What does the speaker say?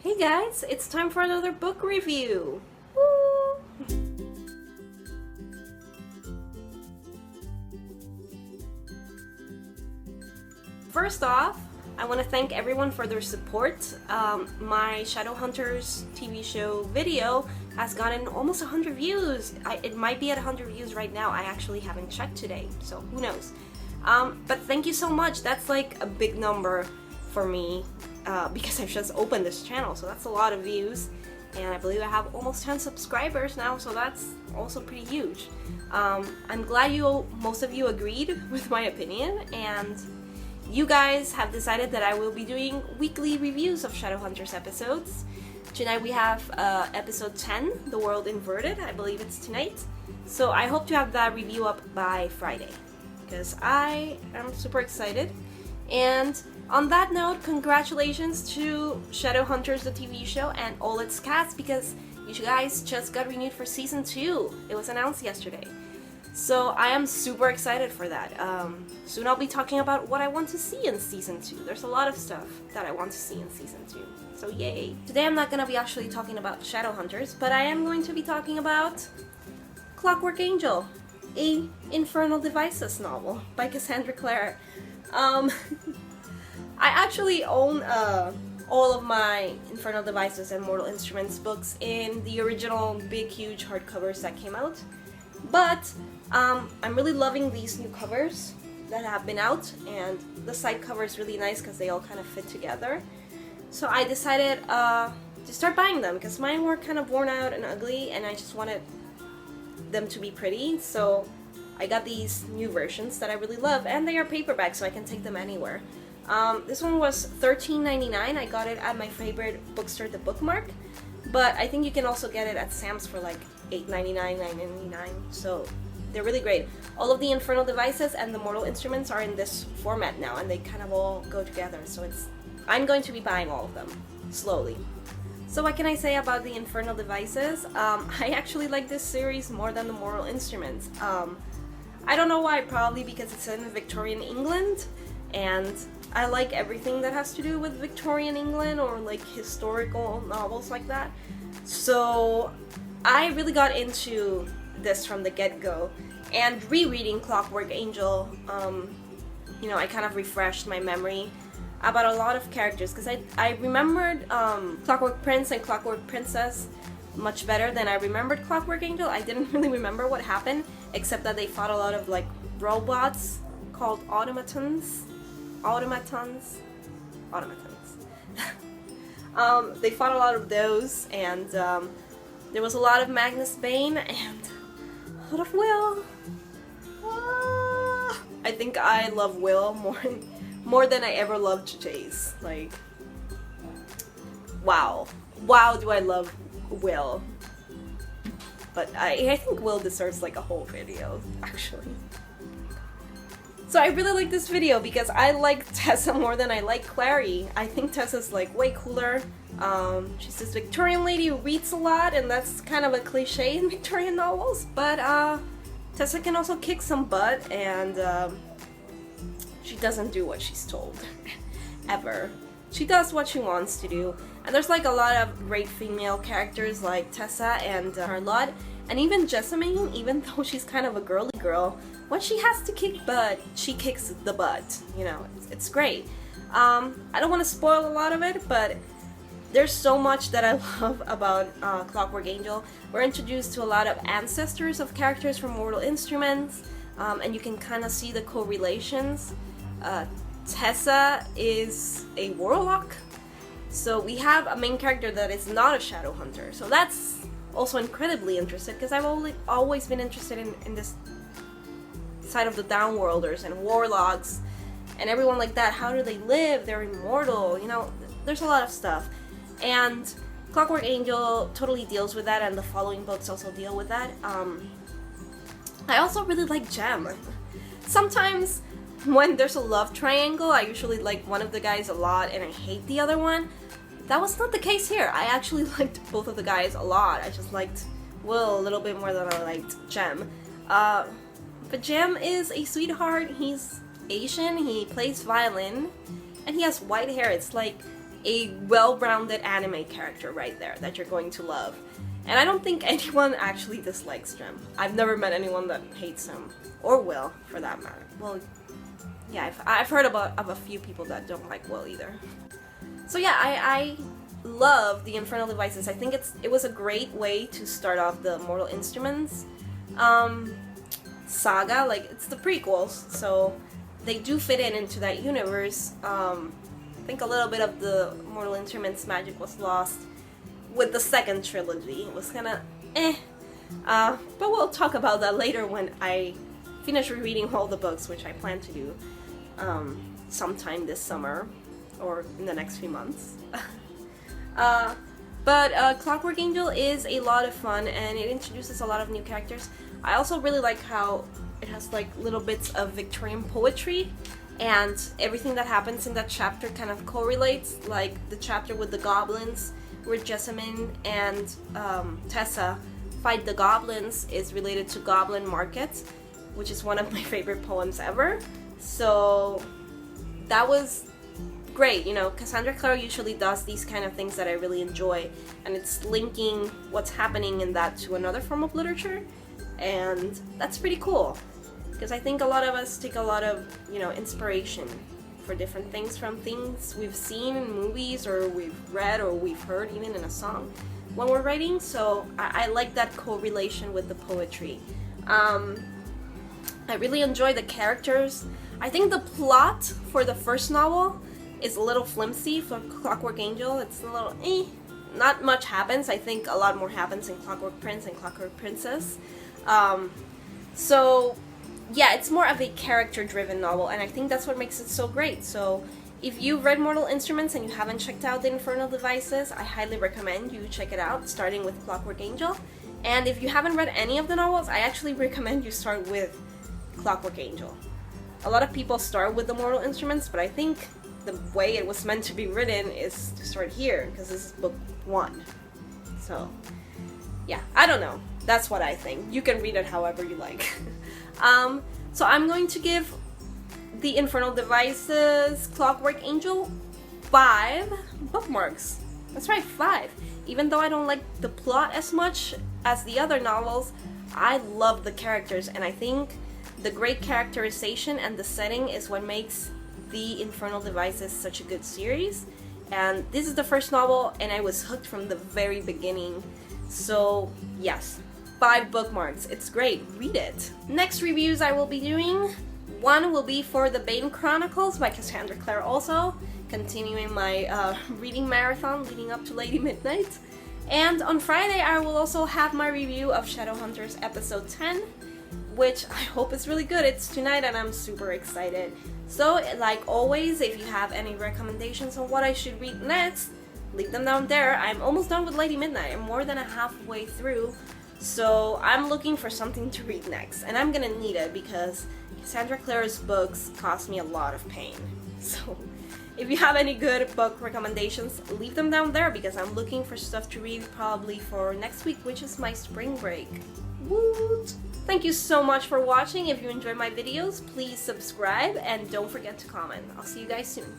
Hey guys, it's time for another book review! Woo! First off, I want to thank everyone for their support. My Shadowhunters TV show video has gotten almost 100 views. It might be at 100 views right now. I actually haven't checked today, so who knows. But thank you so much. That's like a big number for me because I've just opened this channel, so that's a lot of views. And I believe I have almost 10 subscribers now, so that's also pretty huge. I'm glad most of you agreed with my opinion, and you guys have decided that I will be doing weekly reviews of Shadowhunters episodes. Tonight we have episode 10, The World Inverted. I believe it's tonight. So I hope to have that review up by Friday, because I am super excited. And on that note, congratulations to Shadowhunters, the TV show, and all its cast, because you guys just got renewed for season 2. It was announced yesterday. So I am super excited for that. Soon I'll be talking about what I want to see in season 2. There's a lot of stuff that I want to see in season 2. So yay. Today I'm not going to be actually talking about Shadowhunters, but I am going to be talking about Clockwork Angel, a Infernal Devices novel by Cassandra Clare. I actually own all of my Infernal Devices and Mortal Instruments books in the original big huge hardcovers that came out. But I'm really loving these new covers that have been out, and the side cover is really nice because they all kind of fit together. So I decided to start buying them because mine were kind of worn out and ugly, and I just wanted them to be pretty. So I got these new versions that I really love, and they are paperback, so I can take them anywhere. This one was $13.99. I got it at my favorite bookstore, The Bookmark, but I think you can also get it at Sam's for like $8.99, $9.99, so they're really great. All of the Infernal Devices and the Mortal Instruments are in this format now, and they kind of all go together, so I'm going to be buying all of them, slowly. So what can I say about the Infernal Devices? I actually like this series more than the Mortal Instruments. I don't know why, probably because it's in Victorian England, and I like everything that has to do with Victorian England or like historical novels like that. So I really got into this from the get-go, and rereading Clockwork Angel, I kind of refreshed my memory about a lot of characters, because I remembered Clockwork Prince and Clockwork Princess much better than I remembered Clockwork Angel. I didn't really remember what happened, except that they fought a lot of like robots called automatons. They fought a lot of those, and there was a lot of Magnus Bane and a lot of Will. I think I love Will more than I ever loved Chase. Like, wow do I love Will. But I think Will deserves like a whole video, actually. So I really like this video because I like Tessa more than I like Clary. I think Tessa's like way cooler. She's this Victorian lady who reads a lot, and that's kind of a cliche in Victorian novels, but Tessa can also kick some butt, and she doesn't do what she's told. Ever. She does what she wants to do. And there's like a lot of great female characters like Tessa and Charlotte, and even Jessamine, even though she's kind of a girly girl, when she has to kick butt, she kicks the butt. You know, it's great. I don't want to spoil a lot of it, but there's so much that I love about Clockwork Angel. We're introduced to a lot of ancestors of characters from Mortal Instruments, and you can kind of see the correlations. Tessa is a warlock, so we have a main character that is not a Shadowhunter, so that's also incredibly interesting, because I've always been interested in this side of the Downworlders and warlocks and everyone like that. How do they live? They're immortal, you know, there's a lot of stuff. And Clockwork Angel totally deals with that, and the following books also deal with that. I also really like Gem. Sometimes when there's a love triangle, I usually like one of the guys a lot and I hate the other one. That was not the case here. I actually liked both of the guys a lot. I just liked Will a little bit more than I liked Gem. But Gem is a sweetheart. He's Asian, he plays violin, and he has white hair. It's like a well-rounded anime character right there that you're going to love. And I don't think anyone actually dislikes Jim. I've never met anyone that hates him, or Will, for that matter. Well, yeah, I've heard of a few people that don't like Will either. So yeah, I love the Infernal Devices. I think it was a great way to start off the Mortal Instruments saga. Like, it's the prequels, so they do fit into that universe. I think a little bit of the Mortal Instruments magic was lost with the second trilogy. It was kind of but we'll talk about that later when I finish rereading all the books, which I plan to do sometime this summer or in the next few months. But Clockwork Angel is a lot of fun, and it introduces a lot of new characters. I also really like how it has like little bits of Victorian poetry, and everything that happens in that chapter kind of correlates. Like the chapter with the goblins, where Jessamine and Tessa fight the goblins, is related to Goblin Market, which is one of my favorite poems ever. So that was great. You know, Cassandra Clare usually does these kind of things that I really enjoy, and it's linking what's happening in that to another form of literature, and that's pretty cool, because I think a lot of us take a lot of, you know, inspiration for different things from things we've seen in movies, or we've read, or we've heard even in a song when we're writing. So I like that correlation with the poetry. I really enjoy the characters. I think the plot for the first novel is a little flimsy for Clockwork Angel. It's a little not much happens. I think a lot more happens in Clockwork Prince and Clockwork Princess. So yeah, it's more of a character-driven novel, and I think that's what makes it so great. So if you've read Mortal Instruments and you haven't checked out the Infernal Devices, I highly recommend you check it out, starting with Clockwork Angel. And if you haven't read any of the novels, I actually recommend you start with Clockwork Angel. A lot of people start with the Mortal Instruments, but I think the way it was meant to be written is to start here, because this is book 1. So yeah, I don't know. That's what I think. You can read it however you like. So I'm going to give the Infernal Devices Clockwork Angel 5 bookmarks. That's right, 5. Even though I don't like the plot as much as the other novels, I love the characters, and I think the great characterization and the setting is what makes the Infernal Devices such a good series. And this is the first novel, and I was hooked from the very beginning. So yes, 5 bookmarks. It's great. Read it. Next reviews I will be doing, one will be for The Bane Chronicles by Cassandra Clare, also continuing my reading marathon leading up to Lady Midnight. And on Friday I will also have my review of Shadowhunters episode 10, which I hope is really good. It's tonight and I'm super excited. So like always, if you have any recommendations on what I should read next, leave them down there. I'm almost done with Lady Midnight. I'm more than halfway through, so I'm looking for something to read next, and I'm gonna need it because Cassandra Clare's books cost me a lot of pain. So if you have any good book recommendations, leave them down there, because I'm looking for stuff to read probably for next week, which is my spring break. Woot! Thank you so much for watching. If you enjoy my videos, please subscribe and don't forget to comment. I'll see you guys soon.